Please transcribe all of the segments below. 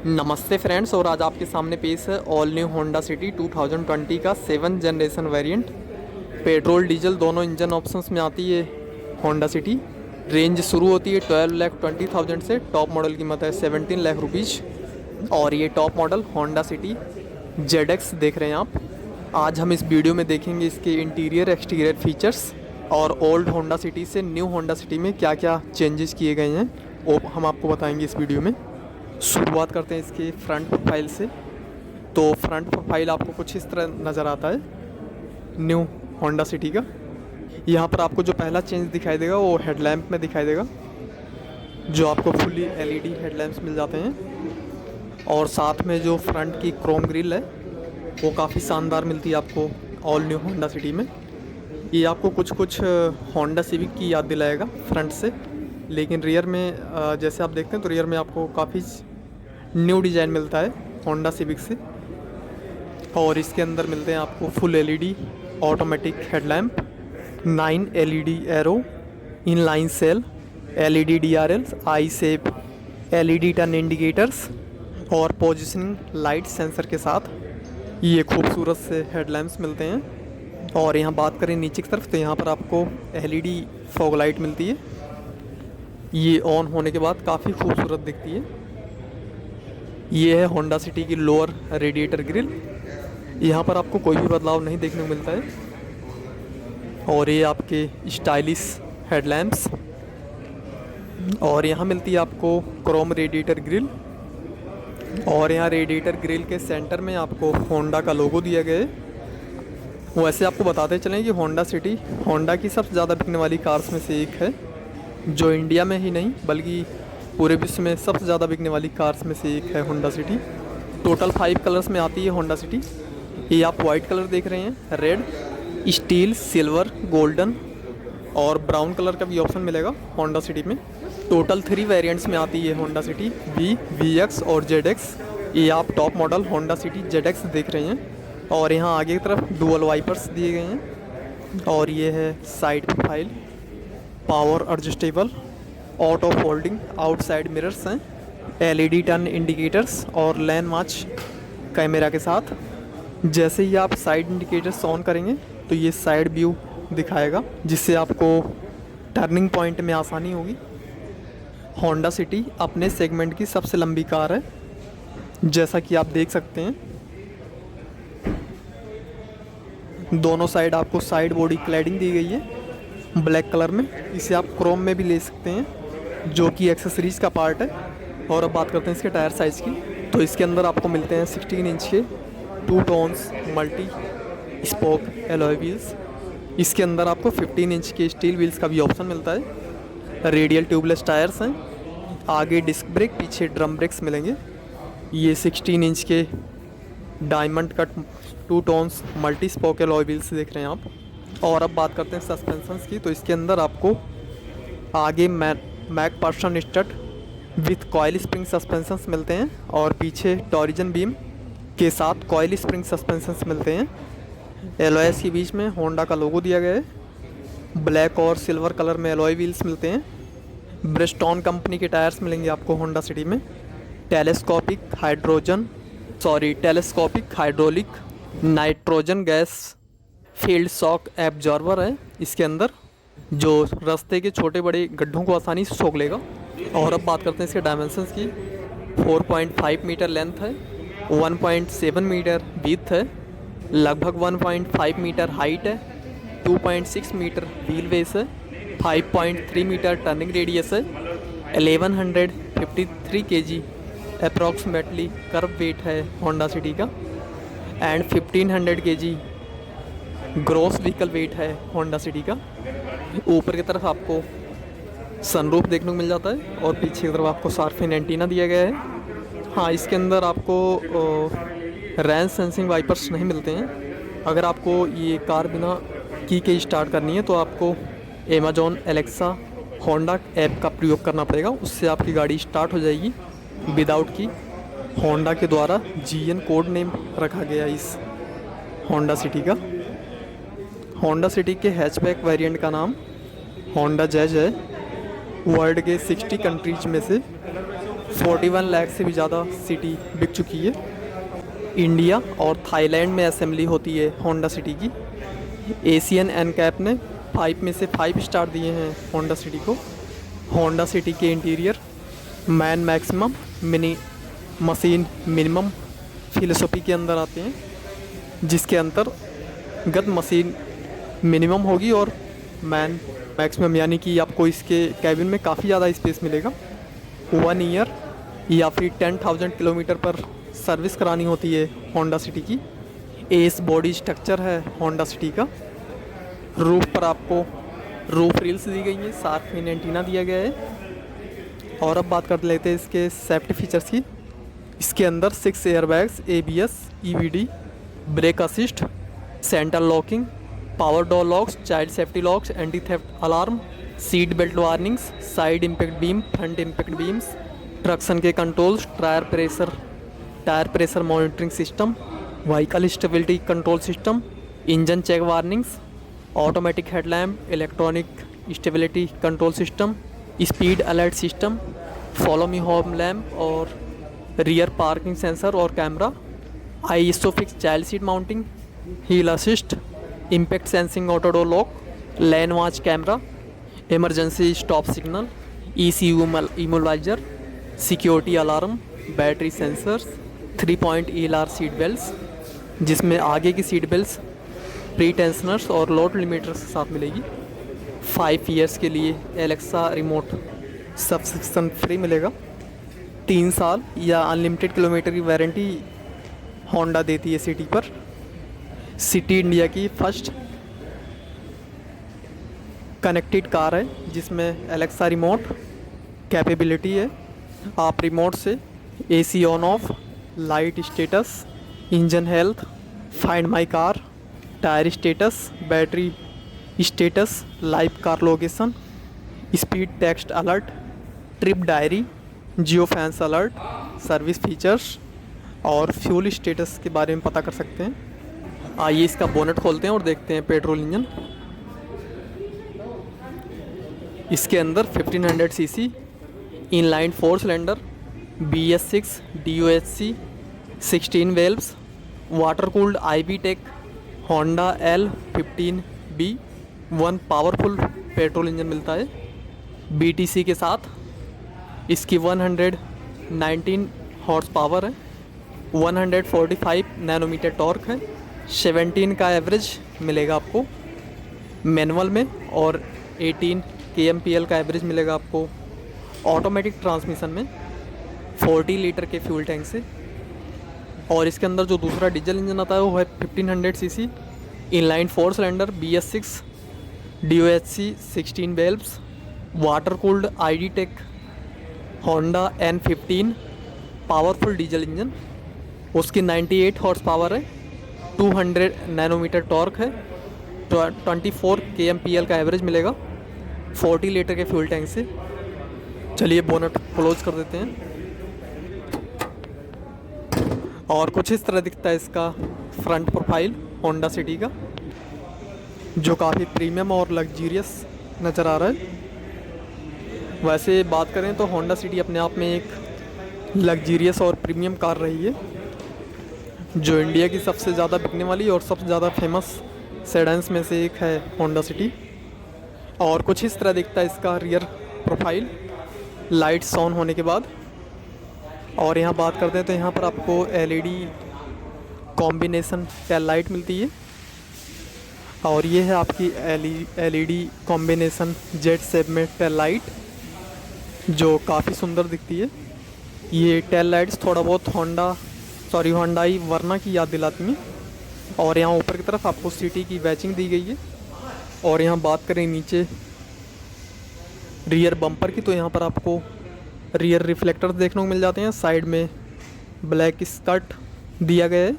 नमस्ते फ्रेंड्स, और आज आपके सामने पेश है ऑल न्यू होंडा सिटी 2020 का 7 जनरेशन वेरिएंट। पेट्रोल डीजल दोनों इंजन ऑप्शंस में आती है होंडा सिटी। रेंज शुरू होती है 12,20,000 से। टॉप मॉडल कीमत है 17 लाख रुपीज़। और ये top model Honda city ZX देख रहे हैं आप। आज हम इस वीडियो में देखेंगे इसके इंटीरियर एक्सटीरियर फीचर्स और ओल्ड होंडा सिटी से न्यू होंडा सिटी में क्या क्या चेंजेस किए गए हैं वो हम आपको बताएंगे इस वीडियो में। शुरुआत करते हैं इसके फ्रंट प्रोफाइल से। तो फ्रंट प्रोफाइल आपको कुछ इस तरह नज़र आता है न्यू होंडा सिटी का। यहाँ पर आपको जो पहला चेंज दिखाई देगा वो हेडलैम्प में दिखाई देगा, जो आपको फुली LED हेडलैम्प्स मिल जाते हैं। और साथ में जो फ्रंट की क्रोम ग्रिल है वो काफ़ी शानदार मिलती है आपको ऑल न्यू होंडा सिटी में। ये आपको कुछ होंडा सिविक की याद दिलाएगा फ्रंट से, लेकिन रियर में जैसे आप देखते हैं तो रियर में आपको काफ़ी न्यू डिज़ाइन मिलता है होंडा सिविक से। और इसके अंदर मिलते हैं आपको full LED automatic headlamp, 9 LED arrow, in line cell, LED DRL, eye shape LED turn indicators और पोजिशनिंग लाइट सेंसर के साथ ये खूबसूरत से हेडलैम्प्स मिलते हैं। और यहाँ बात करें नीचे की तरफ तो यहाँ पर आपको LED फॉग लाइट मिलती है। ये ऑन होने के बाद काफ़ी खूबसूरत दिखती है। ये है होंडा सिटी की लोअर रेडिएटर ग्रिल। यहाँ पर आपको कोई भी बदलाव नहीं देखने को मिलता है। और ये आपके स्टाइलिश हेडलैम्प्स। और यहाँ मिलती है आपको क्रोम रेडिएटर ग्रिल। और यहाँ रेडिएटर ग्रिल के सेंटर में आपको होंडा का लोगो दिया गया है। वैसे आपको बताते चलें कि होंडा सिटी होंडा की सबसे ज़्यादा बिकने वाली कार्स में से एक है, जो इंडिया में ही नहीं बल्कि पूरे विश्व में सबसे ज़्यादा बिकने वाली कार्स में से एक है होंडा सिटी। टोटल 5 कलर्स में आती है होंडा सिटी। ये आप वाइट कलर देख रहे हैं, रेड, स्टील, सिल्वर, गोल्डन और ब्राउन कलर का भी ऑप्शन मिलेगा होंडा सिटी में। टोटल 3 वेरिएंट्स में आती है होंडा सिटी, V, VX और ZX। ये आप top model Honda city ZX देख रहे हैं। और यहाँ आगे की तरफ डुअल वाइपर्स दिए गए हैं। और ये है side profile, power adjustable, auto folding outside mirrors हैं, LED टर्न इंडिकेटर्स और लेन मार्च कैमरा के साथ। जैसे ही आप साइड इंडिकेटर्स ऑन करेंगे तो ये साइड व्यू दिखाएगा, जिससे आपको टर्निंग पॉइंट में आसानी होगी। होंडा सिटी अपने सेगमेंट की सबसे लंबी कार है, जैसा कि आप देख सकते हैं। दोनों साइड आपको साइड बॉडी क्लैडिंग दी गई है ब्लैक कलर में। इसे आप क्रोम में भी ले सकते हैं, जो कि एक्सेसरीज़ का पार्ट है। और अब बात करते हैं इसके टायर साइज़ की। तो इसके अंदर आपको मिलते हैं 16 इंच के 2 tones multi spoke alloy wheels. इसके अंदर आपको 15 इंच के स्टील व्हील्स का भी ऑप्शन मिलता है। रेडियल ट्यूबलेस टायर्स हैं, आगे डिस्क ब्रेक, पीछे ड्रम ब्रेक्स मिलेंगे। ये 16 इंच के diamond cut 2 tones multi spoke alloy wheels देख रहे हैं आप। और अब बात करते हैं सस्पेंशंस की। तो इसके अंदर आपको आगे McPherson strut with coil spring suspensions मिलते हैं और पीछे टॉरिजन बीम के साथ कॉइल स्प्रिंग सस्पेंशंस मिलते हैं। एलॉयस के बीच में होंडा का लोगो दिया गया है। ब्लैक और सिल्वर कलर में एलॉय व्हील्स मिलते हैं। ब्रिजस्टोन कंपनी के टायर्स मिलेंगे आपको होंडा सिटी में। Telescopic hydraulic nitrogen gas field shock absorber है इसके अंदर, जो रास्ते के छोटे बड़े गड्ढों को आसानी से सोख लेगा। और अब बात करते हैं इसके डायमेंशंस की। 4.5 मीटर लेंथ है, 1.7 मीटर विड्थ है, लगभग 1.5 मीटर हाइट है, 2.6 मीटर व्हील बेस है, 5.3 मीटर टर्निंग रेडियस है, 1153 kg अप्रॉक्सीमेटली कर्व वेट है होंडा सिटी का, and 1500 kg gross vehicle wait है होंडा सिटी का। ऊपर की तरफ आपको सनरूफ देखने को मिल जाता है और पीछे की तरफ आपको शार्फिन एंटीना दिया गया है। हाँ, इसके अंदर आपको रेन सेंसिंग वाइपर्स नहीं मिलते हैं। अगर आपको ये कार बिना की के स्टार्ट करनी है तो आपको अमेजॉन एलेक्सा होंडा ऐप का प्रयोग करना पड़ेगा, उससे आपकी गाड़ी स्टार्ट हो जाएगी विदाउट की। होंडा के द्वारा GN कोड नेम रखा गया इस होंडा सिटी का। होंडा सिटी के हैचबैक वेरिएंट का नाम होंडा जैज है। वर्ल्ड के 60 कंट्रीज में से 41 लाख से भी ज़्यादा सिटी बिक चुकी है। इंडिया और थाईलैंड में असेंबली होती है होंडा सिटी की। एशियन एनकैप ने 5 में से 5 स्टार दिए हैं होंडा सिटी को। होंडा सिटी के interior man maximum mini machine minimum philosophy के अंदर आते हैं, जिसके अंतर्गत मशीन मिनिमम होगी और मैन मैक्सिमम, यानी कि आपको इसके कैबिन में काफ़ी ज़्यादा स्पेस मिलेगा। 1 ईयर या फिर 10,000 किलोमीटर पर सर्विस करानी होती है होंडा सिटी की। एस बॉडी स्ट्रक्चर है होंडा सिटी का। रूफ पर आपको रूफ रील्स दी गई हैं, शार्क फिन एंटीना दिया गया है। और अब बात कर लेते हैं इसके सेफ्टी फीचर्स की। इसके अंदर 6 airbags, ABS, EBD, brake assist, centre locking, power door locks, child safety locks, anti theft alarm, seat belt warnings, side impact beam, front impact beams, traction के controls, tyre pressure monitoring system, vehicle stability control system, engine check warnings, automatic headlamp, electronic stability control system, speed alert system, follow me home lamp और rear parking sensor और camera, ISOFIX child seat mounting, hill assist, impact sensing auto door lock, lane watch camera, emergency stop signal, ECU immobiliser, security alarm, battery sensors, 3-point ELR seat belts, जिसमें आगे की seat belts pre tensioners और load limiters के साथ मिलेगी। 5 years के लिए Alexa remote subscription free मिलेगा। 3 साल या अनलिमिटेड किलोमीटर की वारंटी होंडा देती है सिटी पर। सिटी इंडिया की फर्स्ट कनेक्टेड कार है जिसमें एलेक्सा रिमोट कैपेबिलिटी है। आप रिमोट से AC on off, light status, engine health, find my car, tyre status, battery status, live car location, speed text alert, trip diary, Jio fans alert, service features और fuel status के बारे में पता कर सकते हैं। आइए इसका बोनट खोलते हैं और देखते हैं पेट्रोल इंजन। इसके अंदर 1500 cc inline 4 cylinder BS6 DOHC 16 valves water cooled IB tech Honda L15B 1 powerful petrol engine मिलता है BTC के साथ। इसकी 119 हॉर्स पावर है, 145 नैनोमीटर टॉर्क है, 17 का एवरेज मिलेगा आपको मैनुअल में और 18 kmpl का एवरेज मिलेगा आपको ऑटोमेटिक ट्रांसमिशन में 40 लीटर के फ्यूल टैंक से। और इसके अंदर जो दूसरा डीजल इंजन आता है वो है 1500 cc inline 4 cylinder BS6 DOHC 16 valves water cooled ID tech Honda N15 powerful diesel engine. उसकी 98 हॉर्स पावर है, 200 नैनोमीटर टॉर्क है, 24 kmpl का एवरेज मिलेगा 40 लीटर के फ्यूल टैंक से। चलिए बोनट क्लोज कर देते हैं और कुछ इस तरह दिखता है इसका फ्रंट प्रोफाइल होंडा सिटी का, जो काफ़ी प्रीमियम और लग्जीरियस नज़र आ रहा है। वैसे बात करें तो होंडा सिटी अपने आप में एक लग्जीरियस और प्रीमियम कार रही है, जो इंडिया की सबसे ज़्यादा बिकने वाली और सबसे ज़्यादा फेमस सेडान्स में से एक है होंडा सिटी। और कुछ इस तरह दिखता है इसका रियर प्रोफाइल लाइट्स ऑन होने के बाद। और यहाँ बात करते हैं तो यहाँ पर आपको LED कॉम्बिनेशन टेल लाइट मिलती है और ये है आपकी LED कॉम्बिनेशन जेट शेप में टेल लाइट, जो काफ़ी सुंदर दिखती है। ये टेल लाइट्स थोड़ा बहुत होंडाई वर्ना की याद दिलाती हैं। और यहाँ ऊपर की तरफ आपको सिटी की बैचिंग दी गई है। और यहाँ बात करें नीचे रियर बम्पर की, तो यहाँ पर आपको रियर रिफ्लेक्टर्स देखने को मिल जाते हैं, साइड में ब्लैक स्कर्ट दिया गया है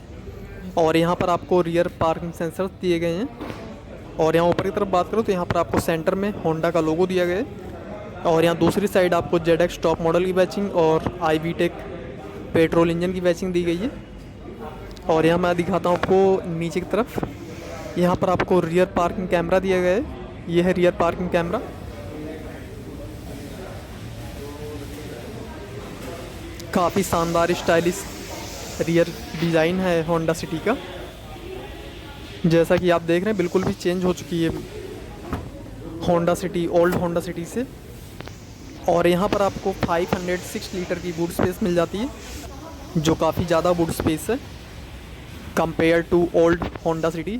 और यहाँ पर आपको रियर पार्किंग सेंसर्स दिए गए हैं। और यहाँ ऊपर की तरफ बात करो तो यहाँ पर आपको सेंटर में होंडा का लोगो दिया गया है और यहाँ दूसरी साइड आपको ZX टॉप मॉडल की बैचिंग और IB टेक पेट्रोल इंजन की बैचिंग दी गई है। और यहाँ मैं दिखाता हूँ आपको नीचे की तरफ, यहाँ पर आपको रियर पार्किंग कैमरा दिया गया है। यह है रियर पार्किंग कैमरा। काफ़ी शानदार स्टाइलिश रियर डिज़ाइन है होंडा सिटी का। जैसा कि आप देख रहे हैं बिल्कुल भी चेंज हो चुकी है Honda city old Honda city से। और यहाँ पर आपको 506 लीटर की बूट स्पेस मिल जाती है, जो काफ़ी ज़्यादा बूट स्पेस है compare to old Honda City.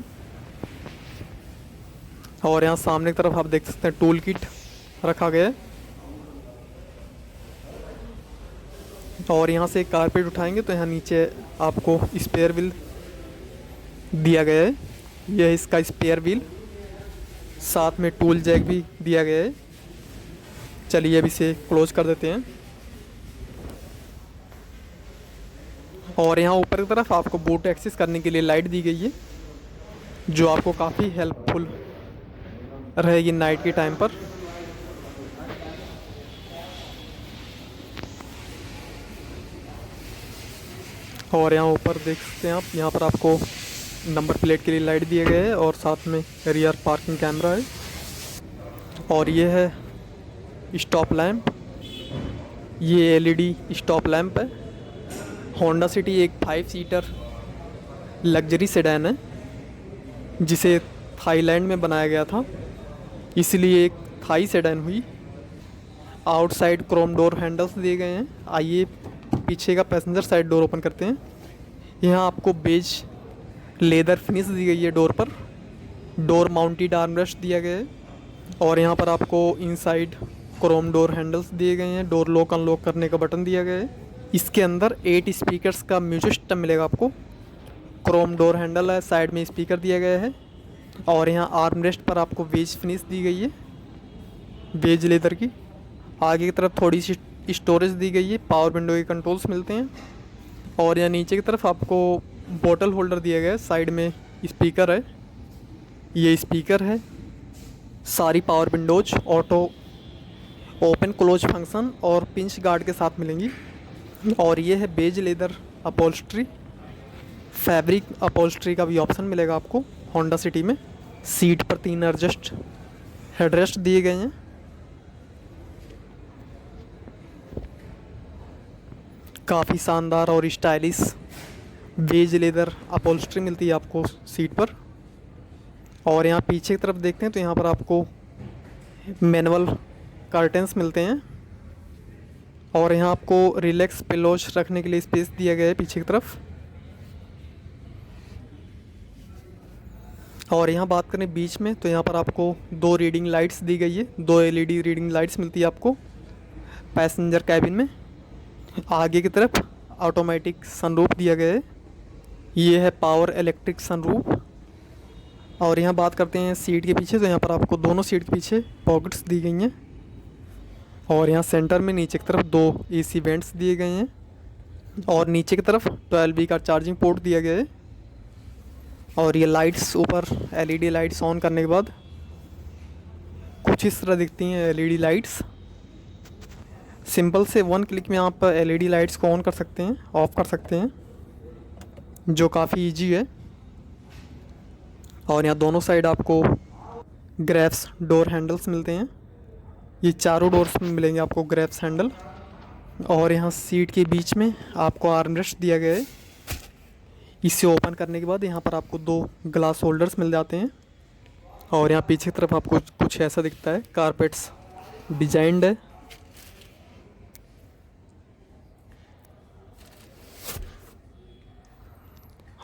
और यहाँ सामने की तरफ आप देख सकते हैं टूल किट रखा गया है। और यहाँ से कारपेट उठाएंगे तो यहाँ नीचे आपको स्पेयर व्हील दिया गया है। यह है इसका स्पेयर व्हील, साथ में टूल जैक भी दिया गया है। चलिए अब इसे क्लोज कर देते हैं। और यहाँ ऊपर की तरफ आपको बूट एक्सेस करने के लिए लाइट दी गई है, जो आपको काफ़ी हेल्पफुल रहेगी नाइट के टाइम पर। और यहाँ ऊपर देख सकते हैं आप, यहाँ पर आपको नंबर प्लेट के लिए लाइट दिए गए है और साथ में रियर पार्किंग कैमरा है। और ये है स्टॉप लैंप, ये एलईडी स्टॉप लैंप है। होंडा सिटी एक 5 सीटर लग्जरी सेडान है, जिसे थाईलैंड में बनाया गया था, इसलिए एक थाई सेडान हुई। आउटसाइड क्रोम डोर हैंडल्स दिए गए हैं। आइए पीछे का पैसेंजर साइड डोर ओपन करते हैं। यहाँ आपको बेज लेदर फिनिश दी गई है डोर पर। डोर माउंटेड आर्मरेस्ट दिया गया है। और यहाँ पर आपको इनसाइड क्रोम डोर हैंडल्स दिए गए हैं। डोर लॉक अनलॉक करने का बटन दिया गया है। इसके अंदर 8 स्पीकर्स का म्यूजिक सिस्टम मिलेगा आपको। क्रोम डोर हैंडल है, साइड में स्पीकर दिया गया है। और यहाँ आर्मरेस्ट पर आपको बेज फिनिश दी गई है, बेज लेदर की। आगे की तरफ थोड़ी सी स्टोरेज दी गई है, पावर विंडो के कंट्रोल्स मिलते हैं। और यहाँ नीचे की तरफ आपको बोतल होल्डर दिया गया है। साइड में स्पीकर है, ये स्पीकर है। सारी power windows auto open close function और पिंच गार्ड के साथ मिलेंगी। और ये है beige leather upholstery, fabric upholstery का भी ऑप्शन मिलेगा आपको होंडा सिटी में। सीट पर 3 एडजस्ट हेडरेस्ट दिए गए हैं। काफ़ी शानदार और स्टाइलिश बेज लेदर अपॉल्स्ट्री मिलती है आपको सीट पर। और यहाँ पीछे की तरफ देखते हैं तो यहाँ पर आपको मैनुअल कर्टेंस मिलते हैं। और यहाँ आपको रिलैक्स पिलोज रखने के लिए स्पेस दिया गया है पीछे की तरफ। और यहाँ बात करें बीच में तो यहाँ पर आपको 2 रीडिंग लाइट्स दी गई है। 2 एलईडी रीडिंग लाइट्स मिलती है आपको पैसेंजर कैबिन में। आगे की तरफ ऑटोमेटिक सनरूफ दिया गया है, ये है पावर इलेक्ट्रिक सनरूफ। और यहाँ बात करते हैं सीट के पीछे तो यहाँ पर आपको दोनों सीट के पीछे पॉकेट्स दी गई हैं। और यहाँ सेंटर में नीचे की तरफ 2 एसी वेंट्स दिए गए हैं। और नीचे की तरफ 12V का चार्जिंग पोर्ट दिया गया है। और ये लाइट्स ऊपर एलईडी लाइट्स ऑन करने के बाद कुछ इस तरह दिखती हैं एलईडी लाइट्स। सिंपल से 1 क्लिक में आप एलईडी लाइट्स को ऑन कर सकते हैं, ऑफ़ कर सकते हैं, जो काफ़ी इजी है। और यहाँ दोनों साइड आपको ग्रैप्स डोर हैंडल्स मिलते हैं। ये चारों डोर्स में मिलेंगे आपको ग्रैप्स हैंडल। और यहाँ सीट के बीच में आपको आर्मरेस्ट दिया गया है। इसे ओपन करने के बाद यहाँ पर आपको 2 ग्लास होल्डर्स मिल जाते हैं। और यहाँ पीछे की तरफ आपको कुछ ऐसा दिखता है, कारपेट्स डिजाइंड है।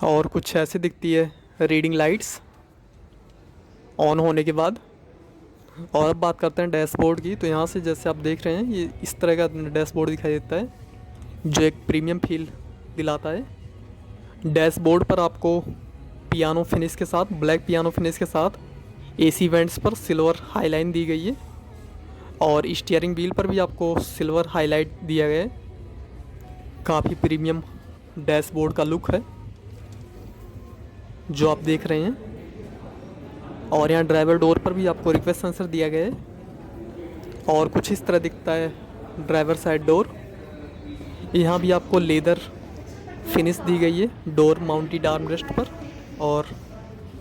और कुछ ऐसे दिखती है रीडिंग लाइट्स ऑन होने के बाद। और अब बात करते हैं डैशबोर्ड की। तो यहाँ से जैसे आप देख रहे हैं ये इस तरह का डैशबोर्ड दिखाई देता है, जो एक प्रीमियम फील दिलाता है। डैशबोर्ड पर आपको पियानो फिनिश के साथ, ब्लैक पियानो फिनिश के साथ एसी वेंट्स पर सिल्वर हाईलाइन दी गई है। और स्टीयरिंग व्हील पर भी आपको सिल्वर हाईलाइट दिया गया है। काफ़ी प्रीमियम डैशबोर्ड का लुक है जो आप देख रहे हैं। और यहाँ ड्राइवर डोर पर भी आपको रिक्वेस्ट सेंसर दिया गया है। और कुछ इस तरह दिखता है ड्राइवर साइड डोर। यहाँ भी आपको लेदर फिनिश दी गई है डोर माउंटेड आर्मरेस्ट पर। और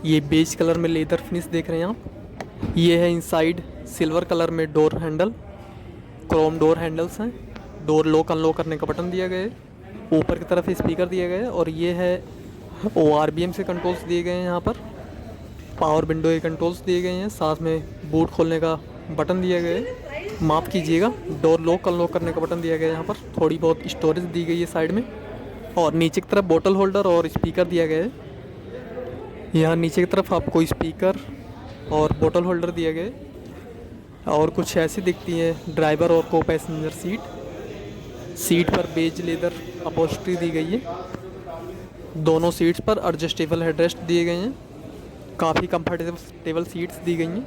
ये बेज कलर में लेदर फिनिश देख रहे हैं आप। ये है इनसाइड सिल्वर कलर में door handle, Chrome door handles हैं। डोर लॉक अनलॉक करने का बटन दिया गया है। ऊपर की तरफ स्पीकर दिया गया है और ये है ORBM से कंट्रोल्स दिए गए हैं। यहाँ पर पावर विंडो के कंट्रोल्स दिए गए हैं, साथ में बूट खोलने का बटन दिया गया है, माफ़ कीजिएगा डोर लॉक अनलॉक करने का बटन दिया गया है। यहाँ पर थोड़ी बहुत स्टोरेज दी गई है साइड में, और नीचे की तरफ बोतल होल्डर और स्पीकर दिया गया है। यहाँ नीचे की तरफ आपको स्पीकर और बोतल होल्डर दिया गया है, और कुछ ऐसी दिखती है ड्राइवर और को पैसेंजर सीट पर बेज लेदर अपॉस्ट्री दी गई है। दोनों सीट्स पर एडजस्टेबल हेडरेस्ट दिए गए हैं, काफ़ी कंफर्टेबल सीट्स दी गई हैं।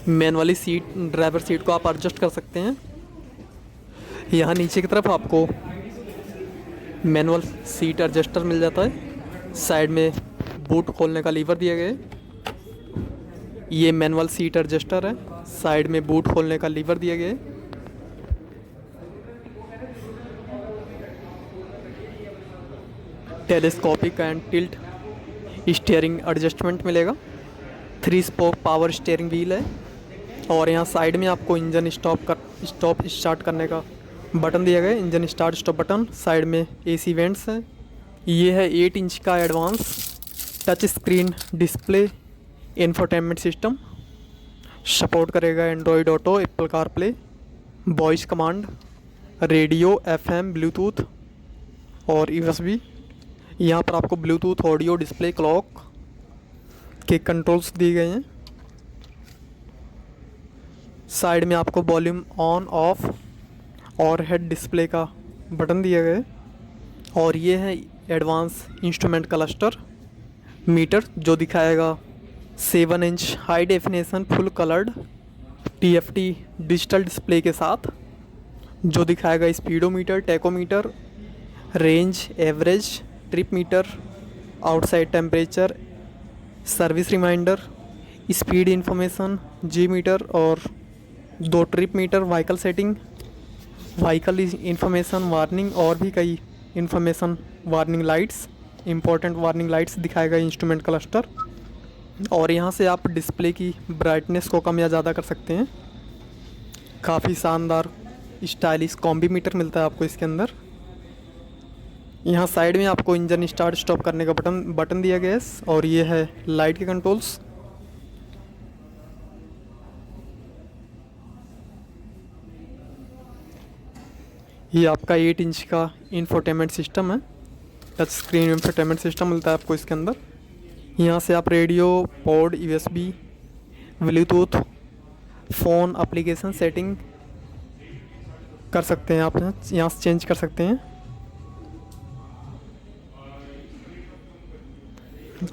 मैन वाली सीट ड्राइवर सीट को आप एडजस्ट कर सकते हैं। यहाँ नीचे की तरफ आपको मैनुअल सीट एडजस्टर मिल जाता है। साइड में बूट खोलने का लीवर दिया गया है। ये मैनुअल सीट एडजस्टर है, साइड में बूट खोलने का लीवर दिया गया है। Telescopic and tilt steering adjustment मिलेगा। 3 स्पोक पावर स्टीयरिंग व्हील है, और यहाँ साइड में आपको इंजन स्टॉप स्टार्ट करने का बटन दिया गया है, engine start stop button. Side में AC वेंट्स है। ये है 8 इंच का advance touch screen display infotainment system, support करेगा Android auto, Apple CarPlay, voice command, radio, FM, Bluetooth और USB। यहाँ पर आपको ब्लूटूथ, ऑडियो, डिस्प्ले, क्लॉक के कंट्रोल्स दिए गए हैं। साइड में आपको वॉल्यूम ऑन ऑफ और हेड डिस्प्ले का बटन दिया गया है, और ये है एडवांस इंस्ट्रूमेंट क्लस्टर मीटर जो दिखाएगा 7 inch high definition full coloured TFT digital display के साथ, जो दिखाएगा speedometer, tachometer, range, average, trip meter, outside temperature, service reminder, speed information, G meter और 2 trip meter, vehicle setting, vehicle information, warning और भी कई information, warning lights, important warning lights दिखाएगा instrument cluster. और यहाँ से आप डिस्प्ले की ब्राइटनेस को कम या ज़्यादा कर सकते हैं। काफ़ी शानदार स्टाइलिश कॉम्बी मीटर मिलता है आपको इसके अंदर। यहाँ साइड में आपको इंजन स्टार्ट स्टॉप करने का बटन दिया गया है, और ये है लाइट के कंट्रोल्स। ये आपका 8 इंच का इंफोटेनमेंट सिस्टम है, टच स्क्रीन इंफोटेनमेंट सिस्टम मिलता है आपको इसके अंदर। यहाँ से आप radio, pod, USB, Bluetooth, phone application setting कर सकते हैं, आप यहाँ से चेंज कर सकते हैं।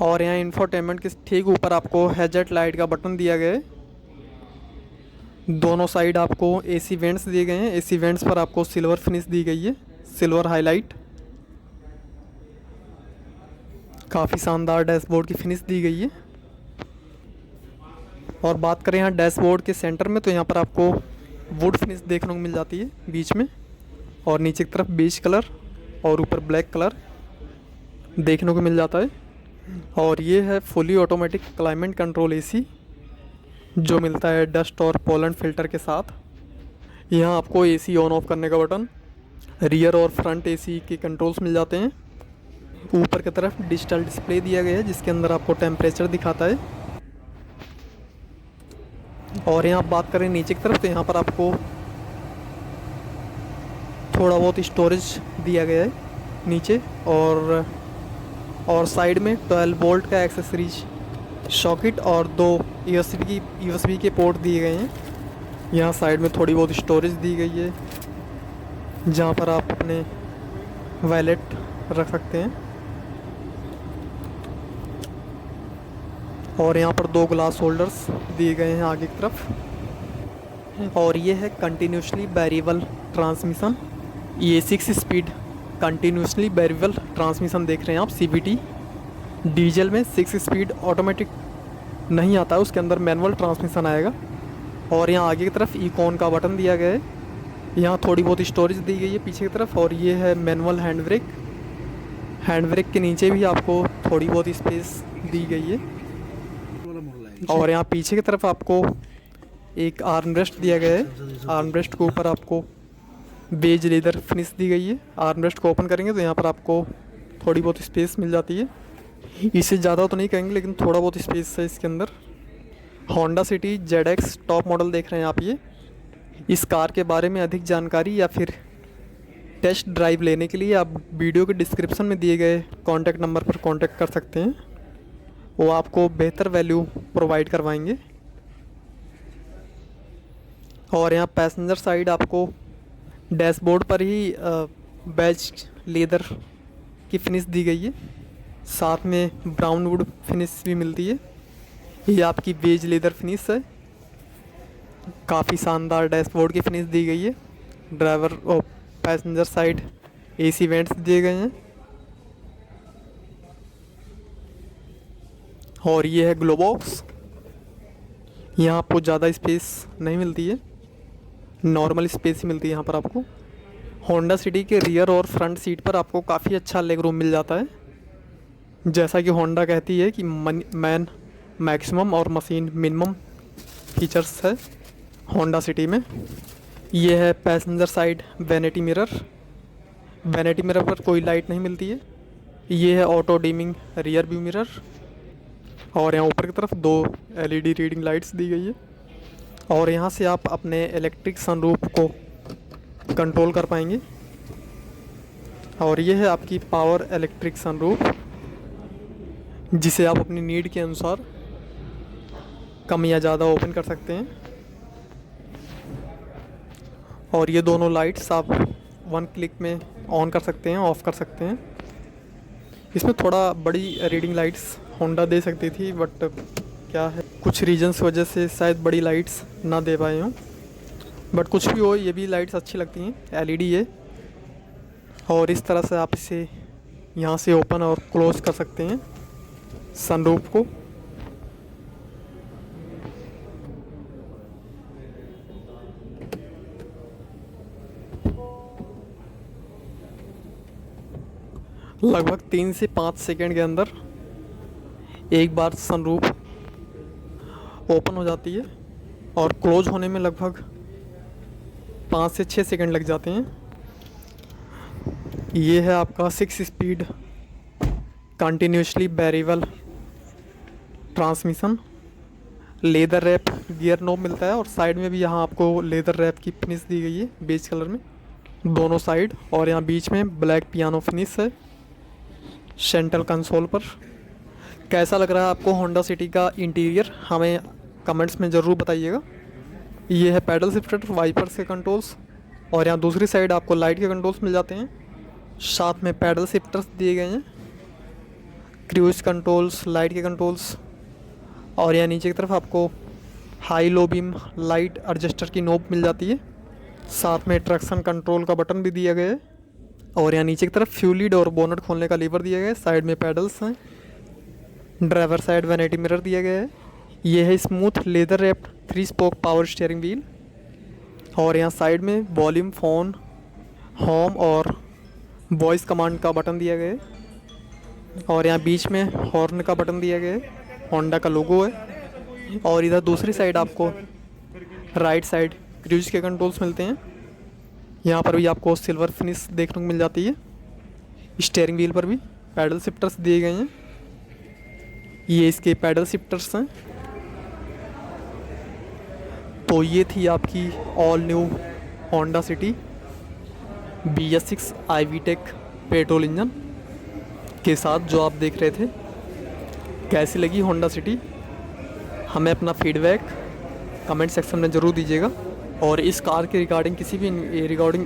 और यहाँ इंफोटेनमेंट के ठीक ऊपर आपको हैज़र्ड लाइट का बटन दिया गया है। दोनों साइड आपको AC वेंट्स दिए गए हैं। AC वेंट्स पर आपको सिल्वर फिनिश दी गई है, सिल्वर हाईलाइट। काफ़ी शानदार डैशबोर्ड की फिनिश दी गई है। और बात करें यहाँ डैशबोर्ड के सेंटर में, तो यहाँ पर आपको वुड फिनिश देखने को मिल जाती है बीच में, और नीचे की तरफ बेज कलर और ऊपर ब्लैक कलर देखने को मिल जाता है। और ये है fully automatic climate control AC जो मिलता है डस्ट और पोलन फिल्टर के साथ। यहाँ आपको AC ऑन ऑफ करने का बटन, रियर और फ्रंट AC के कंट्रोल्स मिल जाते हैं। ऊपर की तरफ डिजिटल डिस्प्ले दिया गया है जिसके अंदर आपको टेम्परेचर दिखाता है। और यहाँ आप बात करें नीचे की तरफ, तो यहाँ पर आपको थोड़ा बहुत स्टोरेज दिया गया है नीचे, और साइड में 12 वोल्ट का एक्सेसरीज सॉकेट और 2 USB के पोर्ट दिए गए हैं। यहाँ साइड में थोड़ी बहुत स्टोरेज दी गई है जहाँ पर आप अपने वॉलेट रख सकते हैं। और यहाँ पर 2 ग्लास होल्डर्स दिए गए हैं आगे की तरफ। और ये है कंटिन्यूसली वेरिएबल ट्रांसमिशन, ये 6 स्पीड कंटिन्यूसली वेरिएबल ट्रांसमिशन देख रहे हैं आप। CVT डीजल में 6 स्पीड ऑटोमेटिक नहीं आता है, उसके अंदर मैनुअल ट्रांसमिशन आएगा। और यहाँ आगे की तरफ इकॉन का बटन दिया गया है। यहाँ थोड़ी बहुत स्टोरेज दी गई है पीछे की तरफ। और ये है मैनुअल हैंड ब्रेक के नीचे भी आपको थोड़ी बहुत स्पेस दी गई है। और यहाँ पीछे की तरफ आपको एक आर्मरेस्ट दिया गया है। आर्मरेस्ट के ऊपर आपको बेज लेदर फिनिश दी गई है। आर्मरेस्ट को ओपन करेंगे तो यहाँ पर आपको थोड़ी बहुत स्पेस मिल जाती है। इससे ज़्यादा तो नहीं कहेंगे लेकिन थोड़ा बहुत स्पेस है इसके अंदर। Honda city ZX top model देख रहे हैं आप ये। इस कार के बारे में अधिक जानकारी या फिर टेस्ट ड्राइव लेने के लिए आप वीडियो के डिस्क्रिप्शन में दिए गए कॉन्टैक्ट नंबर पर कॉन्टैक्ट कर सकते हैं। वो आपको बेहतर वैल्यू प्रोवाइड करवाएंगे। और यहाँ पैसेंजर साइड आपको डैशबोर्ड पर ही बेज लेदर की फिनिश दी गई है, साथ में ब्राउन वुड फिनिश भी मिलती है। ये आपकी बेज लेदर फिनिश है। काफ़ी शानदार डैशबोर्ड की फिनिश दी गई है। ड्राइवर और पैसेंजर साइड AC वेंट्स दिए गए हैं। और ये है ग्लो बॉक्स। यहाँ आपको ज़्यादा स्पेस नहीं मिलती है, नॉर्मल स्पेस ही मिलती है यहाँ पर आपको। होंडा सिटी के रियर और फ्रंट सीट पर आपको काफ़ी अच्छा लेग रूम मिल जाता है। जैसा कि होंडा कहती है कि मैन मैक्सिमम और मशीन मिनिमम फीचर्स है होंडा सिटी में। ये है passenger side vanity mirror. Vanity mirror पर कोई लाइट नहीं मिलती है। ये है auto dimming rear view mirror. और यहाँ ऊपर की तरफ 2 LED रीडिंग लाइट्स दी गई है। और यहाँ से आप अपने इलेक्ट्रिक सनरूफ को कंट्रोल कर पाएंगे। और ये है आपकी पावर इलेक्ट्रिक सनरूफ, जिसे आप अपनी नीड के अनुसार कम या ज़्यादा ओपन कर सकते हैं। और ये दोनों लाइट्स आप 1 क्लिक में ऑन कर सकते हैं, ऑफ़ कर सकते हैं। इसमें थोड़ा बड़ी रीडिंग लाइट्स होंडा दे सकती थी, बट क्या है कुछ रीजन्स की वजह से शायद बड़ी लाइट्स ना दे पाए हों। बट कुछ भी हो, ये भी लाइट्स अच्छी लगती हैं, LED है। और इस तरह से आप इसे यहाँ से ओपन और क्लोज कर सकते हैं सनरूफ को। लगभग 3 से 5 सेकंड के अंदर एक बार सनरूफ ओपन हो जाती है और क्लोज होने में लगभग 5 से 6 सेकंड लग जाते हैं। ये है आपका 6 speed continuously variable transmission. Leather wrap gear knob मिलता है और साइड में भी यहाँ आपको लेदर रैप की फिनिश दी गई है बेज कलर में दोनों साइड। और यहाँ बीच में ब्लैक पियानो फिनिश है सेंट्रल कंसोल पर। कैसा लग रहा है आपको होंडा सिटी का इंटीरियर, हमें कमेंट्स में ज़रूर बताइएगा। ये है पैडल शिफ्टर, वाइपर्स के कंट्रोल्स। और यहाँ दूसरी साइड आपको लाइट के कंट्रोल्स मिल जाते हैं, साथ में पैडल शिफ्टर्स दिए गए हैं, क्रूज कंट्रोल्स, लाइट के कंट्रोल्स। और यहाँ नीचे की तरफ आपको high low beam light adjuster की नोब मिल जाती है, साथ में ट्रैक्शन कंट्रोल का बटन भी दिया गया है। और यहाँ नीचे की तरफ फ्यूल लीड और बोनट खोलने का लीवर दिया गया है। साइड में पैडल्स हैं, ड्राइवर साइड वैनिटी मिरर दिया गया है। ये है smooth leather wrapped 3 spoke power steering wheel. और यहाँ साइड में वॉल्यूम, फ़ोन, होम और वॉइस कमांड का बटन दिया गया है। और यहाँ बीच में हॉर्न का बटन दिया गया है, होंडा का लोगो है। और इधर दूसरी साइड आपको राइट साइड क्रूज के कंट्रोल्स मिलते हैं। यहाँ पर भी आपको सिल्वर फिनिश देखने को मिल जाती है। स्टीयरिंग व्हील पर भी पैडल शिफ्टर्स दिए गए हैं, ये इसके पैडल शिफ्टर्स हैं। तो ये थी आपकी all new Honda city BS6 iVTEC petrol engine के साथ जो आप देख रहे थे। कैसी लगी होंडा सिटी, हमें अपना फीडबैक कमेंट सेक्शन में ज़रूर दीजिएगा। और इस कार के रिगार्डिंग किसी भी रिगार्डिंग